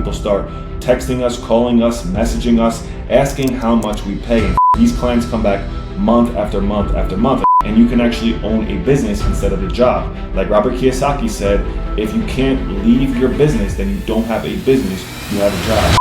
people start texting us, calling us, messaging us, asking how much we pay. And these clients come back month after month after month. And you can actually own a business instead of a job. Like Robert Kiyosaki said, if you can't leave your business, then you don't have a business, you have a job.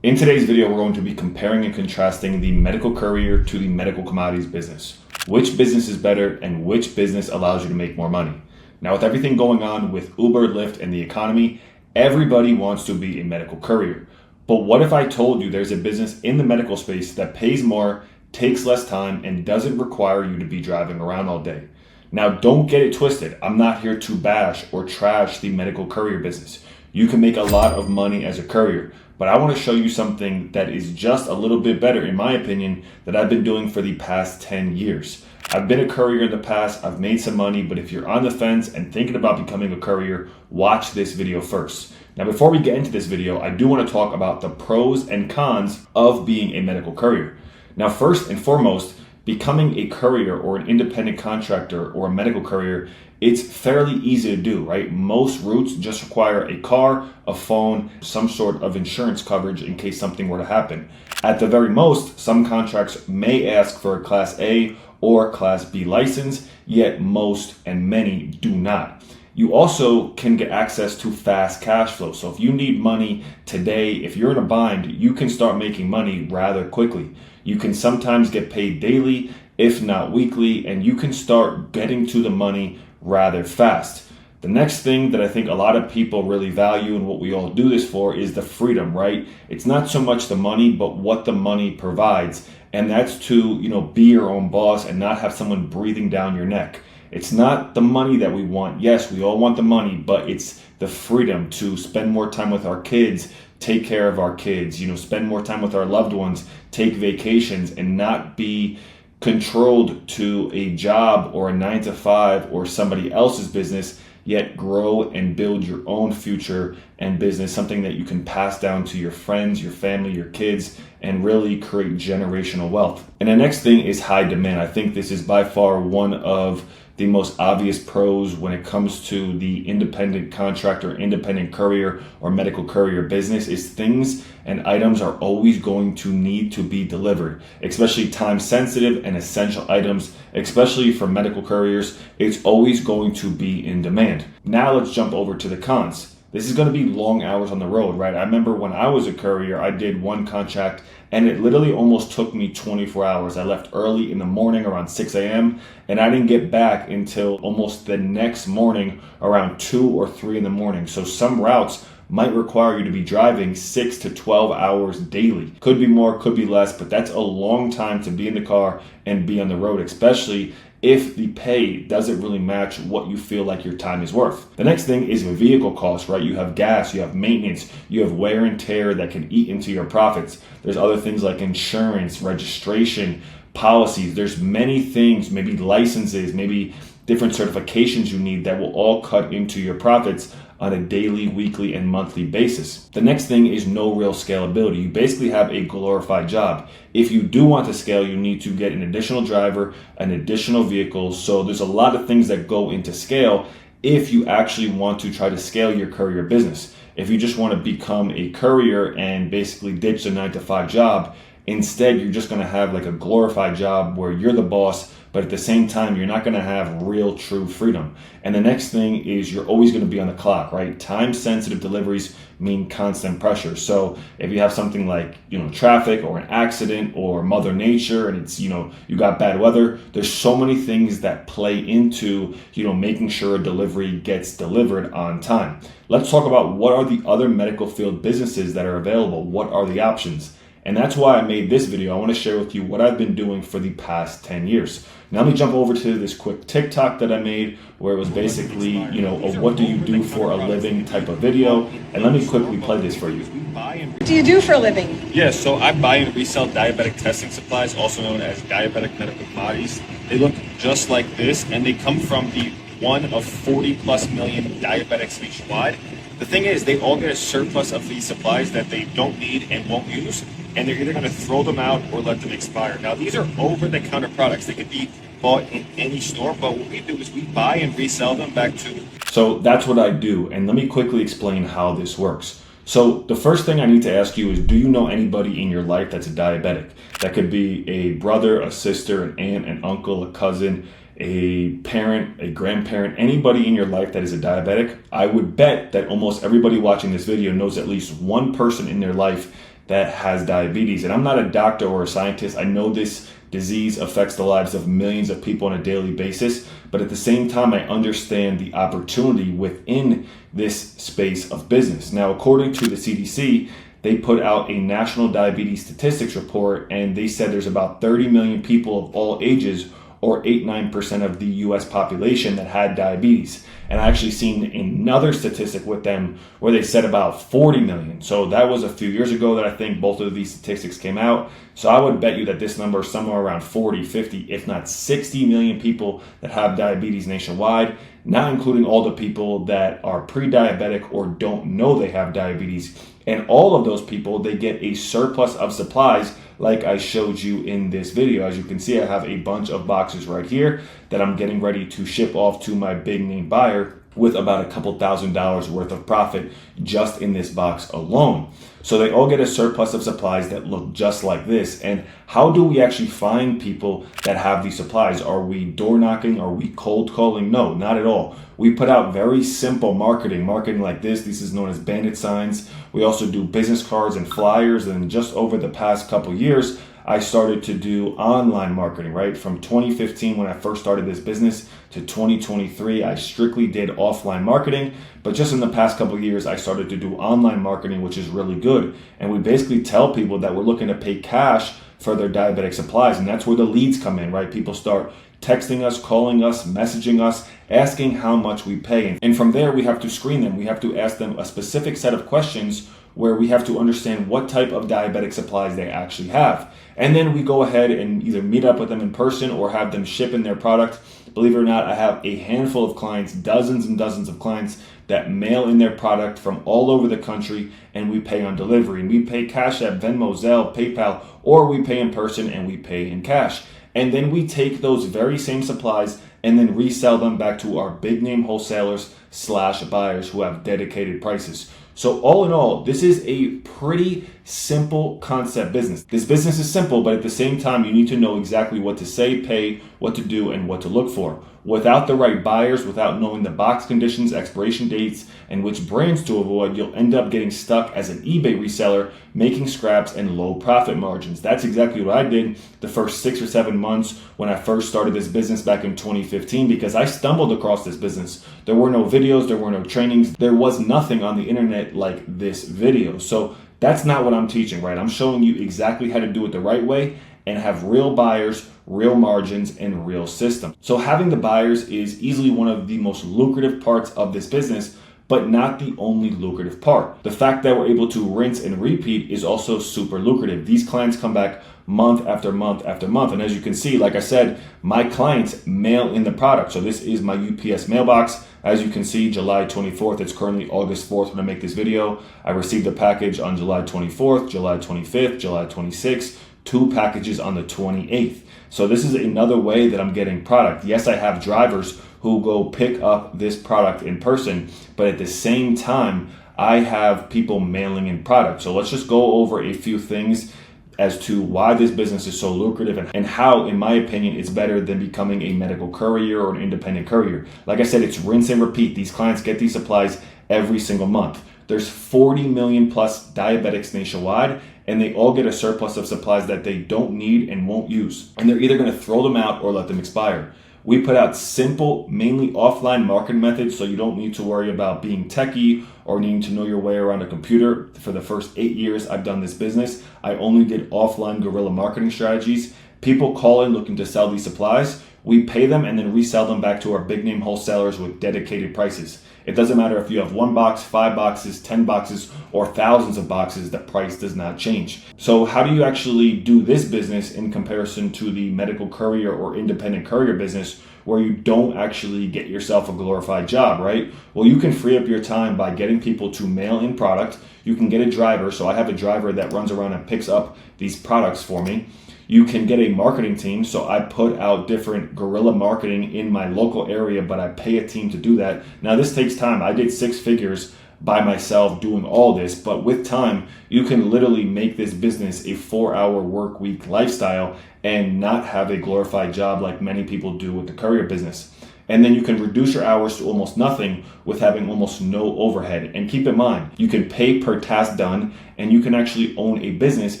In today's video, we're going to be comparing and contrasting the medical courier to the medical commodities business. Which business is better and which business allows you to make more money? Now, with everything going on with Uber, Lyft, and the economy, everybody wants to be a medical courier. But what if I told you there's a business in the medical space that pays more, takes less time, and doesn't require you to be driving around all day? Now, don't get it twisted. I'm not here to bash or trash the medical courier business. You can make a lot of money as a courier, but I want to show you something that is just a little bit better, in my opinion, that I've been doing for the past 10 years. I've been a courier in the past, I've made some money, but if you're on the fence and thinking about becoming a courier, watch this video first. Now, before we get into this video, I do want to talk about the pros and cons of being a medical courier. Now, first and foremost, becoming a courier or an independent contractor or a medical courier, it's fairly easy to do, right? Most routes just require a car, a phone, some sort of insurance coverage in case something were to happen. At the very most, some contracts may ask for a Class A or Class B license, yet most and many do not. You also can get access to fast cash flow. So if you need money today, if you're in a bind, you can start making money rather quickly. You can sometimes get paid daily, if not weekly, and you can start getting to the money rather fast. The next thing that I think a lot of people really value and what we all do this for is the freedom, right? It's not so much the money, but what the money provides. And that's to, be your own boss and not have someone breathing down your neck. It's not the money that we want. Yes, we all want the money, but it's the freedom to spend more time with our kids, take care of our kids, spend more time with our loved ones, take vacations, and not be controlled to a job or a 9-to-5 or somebody else's business, yet grow and build your own future and business, something that you can pass down to your friends, your family, your kids, and really create generational wealth. And the next thing is high demand. I think this is by far one of the most obvious pros when it comes to the independent contractor, independent courier, or medical courier business is things and items are always going to need to be delivered, especially time sensitive and essential items, especially for medical couriers. It's always going to be in demand. Now let's jump over to the cons. This is going to be long hours on the road, right? I remember when I was a courier, I did one contract and it literally almost took me 24 hours. I left early in the morning around 6 a.m. and I didn't get back until almost the next morning around 2 or 3 in the morning. So some routes might require you to be driving 6 to 12 hours daily. Could be more, could be less, but that's a long time to be in the car and be on the road, especially if the pay doesn't really match what you feel like your time is worth. The next thing is vehicle costs, right? You have gas, you have maintenance, you have wear and tear that can eat into your profits. There's other things like insurance, registration, policies. There's many things, maybe licenses, maybe different certifications you need that will all cut into your profits on a daily, weekly, and monthly basis. The next thing is no real scalability. You basically have a glorified job. If you do want to scale, you need to get an additional driver, an additional vehicle. So there's a lot of things that go into scale if you actually want to try to scale your courier business. If you just want to become a courier and basically ditch the 9-to-5 job, instead you're just going to have like a glorified job where you're the boss, but at the same time, you're not going to have real, true freedom. And the next thing is you're always going to be on the clock, right? Time-sensitive deliveries mean constant pressure. So if you have something like, traffic or an accident or Mother Nature and it's, you got bad weather, there's so many things that play into, making sure a delivery gets delivered on time. Let's talk about what are the other medical field businesses that are available. What are the options? And that's why I made this video. I want to share with you what I've been doing for the past 10 years. Now let me jump over to this quick TikTok that I made where it was basically, a what do you do for a living type of video. And let me quickly play this for you. What do you do for a living? Yeah, so I buy and resell diabetic testing supplies, also known as diabetic medical commodities. They look just like this and they come from the one of 40 plus million diabetics nationwide. The thing is, they all get a surplus of these supplies that they don't need and won't use, and they're either going to throw them out or let them expire. Now, these are over-the-counter products. They could be bought in any store, but what we do is we buy and resell them back to... So that's what I do, and let me quickly explain how this works. So the first thing I need to ask you is, do you know anybody in your life that's a diabetic? That could be a brother, a sister, an aunt, an uncle, a cousin, a parent, a grandparent, anybody in your life that is a diabetic. I would bet that almost everybody watching this video knows at least one person in their life that has diabetes. And I'm not a doctor or a scientist. I know this disease affects the lives of millions of people on a daily basis, but at the same time, I understand the opportunity within this space of business. Now, according to the CDC, they put out a national diabetes statistics report, and they said there's about 30 million people of all ages, or 8-9% of the US population, that had diabetes. And I actually seen another statistic with them where they said about 40 million. So that was a few years ago that I think both of these statistics came out. So I would bet you that this number is somewhere around 40, 50, if not 60 million people that have diabetes nationwide, not including all the people that are pre-diabetic or don't know they have diabetes. And all of those people, they get a surplus of supplies like I showed you in this video. As you can see, I have a bunch of boxes right here that I'm getting ready to ship off to my big name buyer with about a couple $1,000s worth of profit just in this box alone. So they all get a surplus of supplies that look just like this. And how do we actually find people that have these supplies? Are we door knocking? Are we cold calling? No, not at all. We put out very simple marketing like this. This is known as bandit signs. We also do business cards and flyers. And just over the past couple years, I started to do online marketing, right? From 2015, when I first started this business, to 2023, I strictly did offline marketing. But just in the past couple of years, I started to do online marketing, which is really good. And we basically tell people that we're looking to pay cash for their diabetic supplies. And that's where the leads come in, right? People start texting us, calling us, messaging us, asking how much we pay. And from there, we have to screen them. We have to ask them a specific set of questions where we have to understand what type of diabetic supplies they actually have. And then we go ahead and either meet up with them in person or have them ship in their product. Believe it or not, I have a handful of clients, dozens and dozens of clients, that mail in their product from all over the country, and we pay on delivery. And we pay Cash App, Venmo, Zelle, PayPal, or we pay in person and we pay in cash. And then we take those very same supplies and then resell them back to our big name wholesalers / buyers who have dedicated prices. So all in all, this is a pretty simple concept business. This business is simple, but at the same time, you need to know exactly what to say, pay, what to do, and what to look for. Without the right buyers, without knowing the box conditions, expiration dates, and which brands to avoid, you'll end up getting stuck as an eBay reseller, making scraps and low profit margins. That's exactly what I did the first 6 or 7 months when I first started this business back in 2015, because I stumbled across this business. There were no videos, there were no trainings, there was nothing on the internet like this video. So that's not what I'm teaching, right? I'm showing you exactly how to do it the right way and have real buyers, real margins, and real system. So having the buyers is easily one of the most lucrative parts of this business, but not the only lucrative part. The fact that we're able to rinse and repeat is also super lucrative. These clients come back month after month after month. And as you can see, like I said, my clients mail in the product. So this is my UPS mailbox. As you can see, July 24th, it's currently August 4th when I make this video. I received a package on July 24th, July 25th, July 26th, 2 packages on the 28th. So this is another way that I'm getting product. Yes, I have drivers who go pick up this product in person, but at the same time, I have people mailing in product. So let's just go over a few things as to why this business is so lucrative and how, in my opinion, it's better than becoming a medical courier or an independent courier. Like I said, it's rinse and repeat. These clients get these supplies every single month. There's 40 million plus diabetics nationwide, and they all get a surplus of supplies that they don't need and won't use. And they're either going to throw them out or let them expire. We put out simple, mainly offline marketing methods, so you don't need to worry about being techie or needing to know your way around a computer. For the first 8 years I've done this business, I only did offline guerrilla marketing strategies. People call in looking to sell these supplies. We pay them and then resell them back to our big name wholesalers with dedicated prices. It doesn't matter if you have 1 box, 5 boxes, 10 boxes, or thousands of boxes, the price does not change. So how do you actually do this business in comparison to the medical courier or independent courier business where you don't actually get yourself a glorified job, right? Well, you can free up your time by getting people to mail in product. You can get a driver. So I have a driver that runs around and picks up these products for me. You can get a marketing team. So I put out different guerrilla marketing in my local area, but I pay a team to do that. Now this takes time. I did 6 figures by myself doing all this, but with time, you can literally make this business a 4-hour work week lifestyle and not have a glorified job like many people do with the courier business. And then you can reduce your hours to almost nothing with having almost no overhead. And keep in mind, you can pay per task done, and you can actually own a business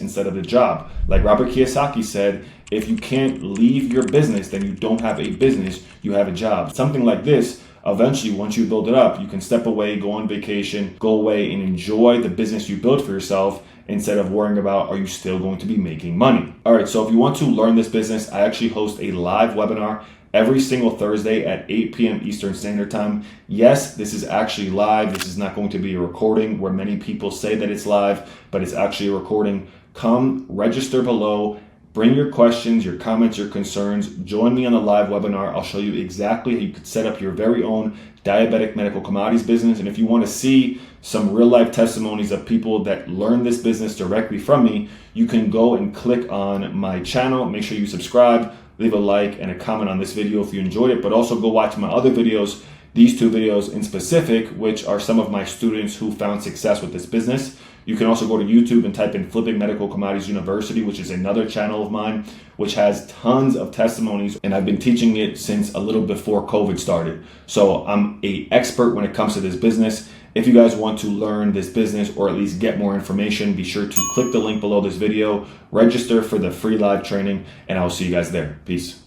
instead of a job. Like Robert Kiyosaki said, if you can't leave your business, then you don't have a business, you have a job. Something like this, eventually, once you build it up, you can step away, go on vacation, go away and enjoy the business you built for yourself instead of worrying about, are you still going to be making money? All right, so if you want to learn this business, I actually host a live webinar every single Thursday at 8 p.m. Eastern Standard Time. Yes, this is actually live. This is not going to be a recording where many people say that it's live, but it's actually a recording. Come register below. Bring your questions, your comments, your concerns. Join me on the live webinar. I'll show you exactly how you could set up your very own diabetic medical commodities business. And if you want to see some real life testimonies of people that learn this business directly from me, you can go and click on my channel. Make sure you subscribe, leave a like and a comment on this video if you enjoyed it, but also go watch my other videos, these 2 videos in specific, which are some of my students who found success with this business. You can also go to YouTube and type in Flipping Medical Commodities University, which is another channel of mine, which has tons of testimonies, and I've been teaching it since a little before COVID started. So I'm an expert when it comes to this business. If you guys want to learn this business or at least get more information, be sure to click the link below this video, register for the free live training, and I'll see you guys there. Peace.